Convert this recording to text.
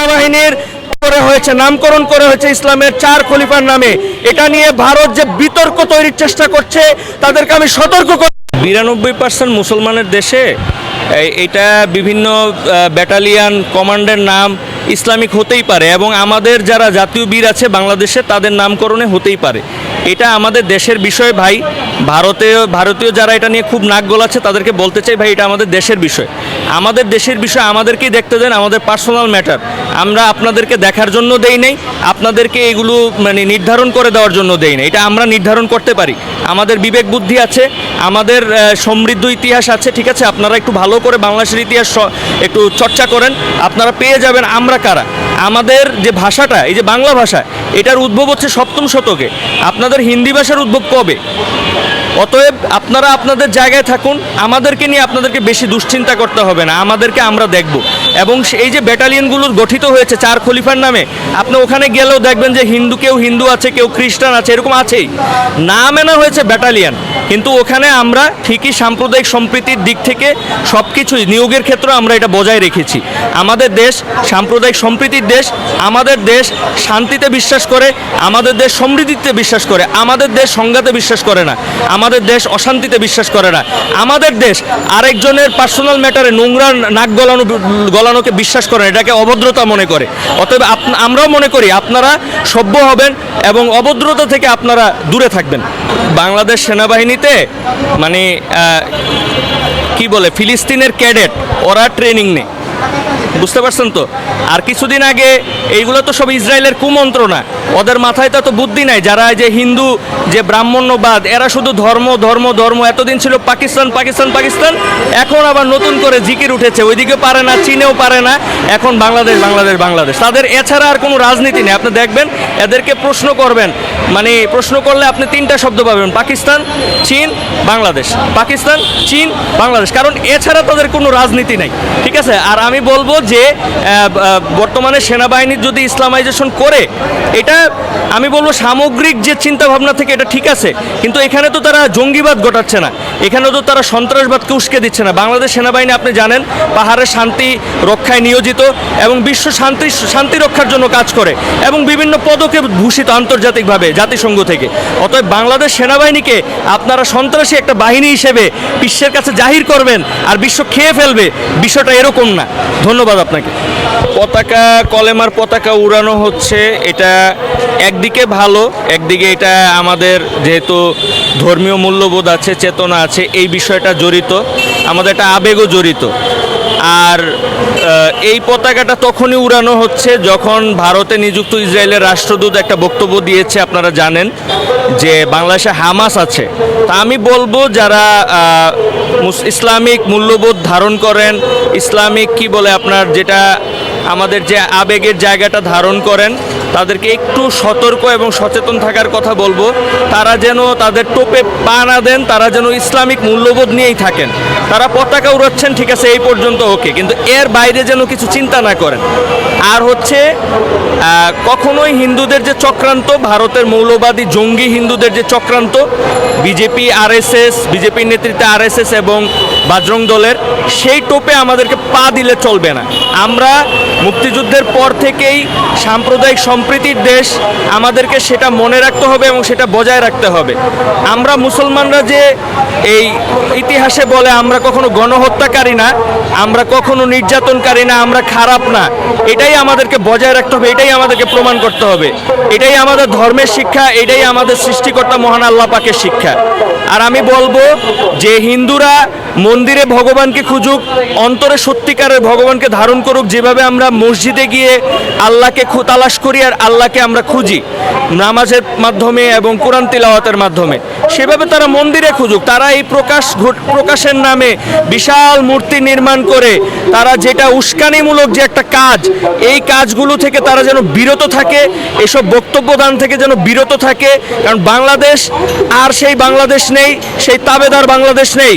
সেনাবাহিনীর করে হয়েছে, নামকরণ করে হয়েছে ইসলামের 4 খলিফার নামে। এটা নিয়ে ভারত যে বিতর্ক তৈরির চেষ্টা করছে তাদেরকে আমি সতর্ক করি। 92% মুসলমানের দেশে এটা বিভিন্ন ব্যাটালিয়ান কমান্ডের নাম ইসলামিক হতেই পারে, এবং আমাদের যারা জাতীয় বীর আছে বাংলাদেশে তাদের নামকরণে হতেই পারে। এটা আমাদের দেশের বিষয় ভাই। ভারতীয় যারা এটা নিয়ে খুব নাক গলাচ্ছে তাদেরকে বলতে চাই, ভাই এটা আমাদের দেশের বিষয়। আমাদের দেশের বিষয় আমাদেরকেই দেখতে দেন, আমাদের পার্সোনাল ম্যাটার। আমরা আপনাদেরকে দেখার জন্য দেই নাই, আপনাদেরকে এগুলো নির্ধারণ করে দেওয়ার জন্য দেই না। এটা আমরা নির্ধারণ করতে পারি। আমাদের বিবেক বুদ্ধি আছে, আমাদের সমৃদ্ধ ইতিহাস আছে, ঠিক আছে? আপনারা একটু ভালো করে বাংলাদেশের ইতিহাস একটু চর্চা করেন, আপনারা পেয়ে যাবেন আমরা কারা। আমাদের যে ভাষাটা, এই যে বাংলা ভাষা, এটার উদ্ভব হচ্ছে 7ম শতকে। আপনাদের হিন্দি ভাষার উদ্ভব কবে? অতএব আপনারা আপনাদের জায়গায় থাকুন, আমাদেরকে নিয়ে আপনাদেরকে বেশি দুশ্চিন্তা করতে হবে না, আমাদেরকে আমরা দেখব। এবং এই যে ব্যাটালিয়নগুলো গঠিত হয়েছে 4 খলিফার নামে, আপনি ওখানে গেলেও দেখবেন যে কেউ হিন্দু আছে, কেউ খ্রিস্টান আছে, এরকম আছেই। নাম আনা হয়েছে ব্যাটালিয়ন, কিন্তু ওখানে আমরা ঠিকই সাম্প্রদায়িক সম্প্রীতির দিক থেকে সব কিছুই নিয়োগের ক্ষেত্রে আমরা এটা বজায় রেখেছি। আমাদের দেশ সাম্প্রদায়িক সম্প্রীতির দেশ, আমাদের দেশ শান্তিতে বিশ্বাস করে, আমাদের দেশ সমৃদ্ধিতে বিশ্বাস করে, আমাদের দেশ সংঘাতে বিশ্বাস করে না, আমাদের দেশ অশান্তিতে বিশ্বাস করে না, আমাদের দেশ আরেকজনের পার্সোনাল ম্যাটারে নোংরা নাক গলানোকে বিশ্বাস করে না, এটাকে অভদ্রতা মনে করে। অতএব আমরাও মনে করি আপনারা সভ্য হবেন এবং অভদ্রতা থেকে আপনারা দূরে থাকবেন। বাংলাদেশ সেনাবাহিনীতে কি বলে, ফিলিস্তিনের ক্যাডেট, ওরা ট্রেনিং নেই, বুঝতে পারছেন তো? আর কিছুদিন আগে এইগুলো তো সব ইসরায়েলের কুমন্ত্রণা, ওদের মাথায় তো বুদ্ধি নাই। যারা যে হিন্দু, যে ব্রাহ্মণ্যবাদ, এরা শুধু ধর্ম ধর্ম ধর্ম। এতদিন ছিল পাকিস্তান পাকিস্তান পাকিস্তান, এখন আবার নতুন করে জিকির উঠেছে, ওইদিকে পারে না, চীনেও পারে না, এখন বাংলাদেশ বাংলাদেশ বাংলাদেশ। তাদের এছাড়া আর কোনো রাজনীতি নেই। আপনি দেখবেন এদেরকে প্রশ্ন করবেন, প্রশ্ন করলে আপনি 3টা শব্দ পাবেন: পাকিস্তান, চীন, বাংলাদেশ, পাকিস্তান, চীন, বাংলাদেশ। কারণ এছাড়া তাদের কোনো রাজনীতি নেই, ঠিক আছে? আর আমি বলবো যে বর্তমানে সেনাবাহিনীর যদি ইসলামাইজেশন করে, এটা আমি বলবো সামগ্রিক যে চিন্তা ভাবনা থেকে এটা ঠিক আছে, কিন্তু এখানে তো তারা জঙ্গিবাদ ঘটাচ্ছে না, এখানে তো তারা সন্ত্রাসবাদকে উস্কে দিচ্ছে না। বাংলাদেশ সেনাবাহিনী আপনি জানেন পাহাড়ের শান্তি রক্ষায় নিয়োজিত এবং বিশ্ব শান্তি রক্ষার জন্য কাজ করে এবং বিভিন্ন পদকে ভূষিত আন্তর্জাতিকভাবে জাতিসংঘ থেকে। অতএব বাংলাদেশ সেনাবাহিনীকে আপনারা সন্ত্রাসী একটা বাহিনী হিসেবে বিশ্বের কাছে জাহির করবেন আর বিশ্ব খেয়ে ফেলবে, বিষয়টা এরকম না। ধন্যবাদ আপনাকে। পতাকা, কলেমার পতাকা উড়ানো হচ্ছে, এটা একদিকে ভালো, একদিকে এটা আমাদের যেহেতু ধর্মীয় মূল্যবোধ আছে, চেতনা আছে, এই বিষয়টা জড়িত, আমাদের একটা আবেগও জড়িত। আর এই পতাকাটা তখনই উড়ানো হচ্ছে যখন ভারতে নিযুক্ত ইসরায়েলের রাষ্ট্রদূত একটা বক্তব্য দিয়েছে। আপনারা জানেন যে বাংলাদেশে হামাস আছে। তা আমি বলবো যারা ইসলামিক মূল্যবোধ ধারণ করেন, ইসলামিক কি বলে আপনার যেটা আমাদের যে আবেগের জায়গাটা ধারণ করেন, তাদেরকে একটু সতর্ক এবং সচেতন থাকার কথা বলবো। তারা যেন তাদের টোপে পা না দেন, তারা যেন ইসলামিক মূল্যবোধ নিয়েই থাকেন। তারা পতাকা উড়াচ্ছেন, ঠিক আছে, এই পর্যন্ত ওকে, কিন্তু এর বাইরে যেন কিছু চিন্তা না করেন। আর হচ্ছে কখনোই হিন্দুদের যে চক্রান্ত, ভারতের মৌলবাদী জঙ্গি হিন্দুদের যে চক্রান্ত, বিজেপি আরএসএস, বিজেপির নেতৃত্বে আরএসএস এবং বজরং দলের, সেই টোপে আমাদেরকে পা দিলে চলবে না। আমরা মুক্তিযুদ্ধের পর থেকেই সাম্প্রদায়িক সম্প্রীতির দেশ, আমাদেরকে সেটা মনে রাখতে হবে এবং সেটা বজায় রাখতে হবে। আমরা মুসলমানরা যে এই ইতিহাসে বলে আমরা কখনো গণহত্যাকারী না, আমরা কখনো নির্যাতনকারী না, আমরা খারাপ না, এটাই আমাদেরকে বজায় রাখতে হবে, এটাই আমাদেরকে প্রমাণ করতে হবে। এটাই আমাদের ধর্মের শিক্ষা, এটাই আমাদের সৃষ্টিকর্তা মহান আল্লাহ পাকের শিক্ষা। আর আমি বলবো যে হিন্দুরা মন্দিরে ভগবানকে খুঁজুক, অন্তরে সত্যিকারের ভগবানকে ধারণ করুক। যেভাবে আমরা মসজিদে গিয়ে আল্লাহকে তালাশ করি আর আল্লাহকে আমরা খুঁজি নামাজের মাধ্যমে এবং কোরআন তিলাওয়াতের মাধ্যমে, সেভাবে তারা মন্দিরে খুঁজুক। তারা এই প্রকাশের নামে বিশাল মূর্তি নির্মাণ করে তারা যেটা উস্কানিমূলক যে একটা কাজ, এই কাজগুলো থেকে তারা যেন বিরত থাকে, এসব বক্তব্যদান থেকে যেন বিরত থাকে। কারণ বাংলাদেশ আর সেই বাংলাদেশ নেই, সেই তাবেদার বাংলাদেশ নেই।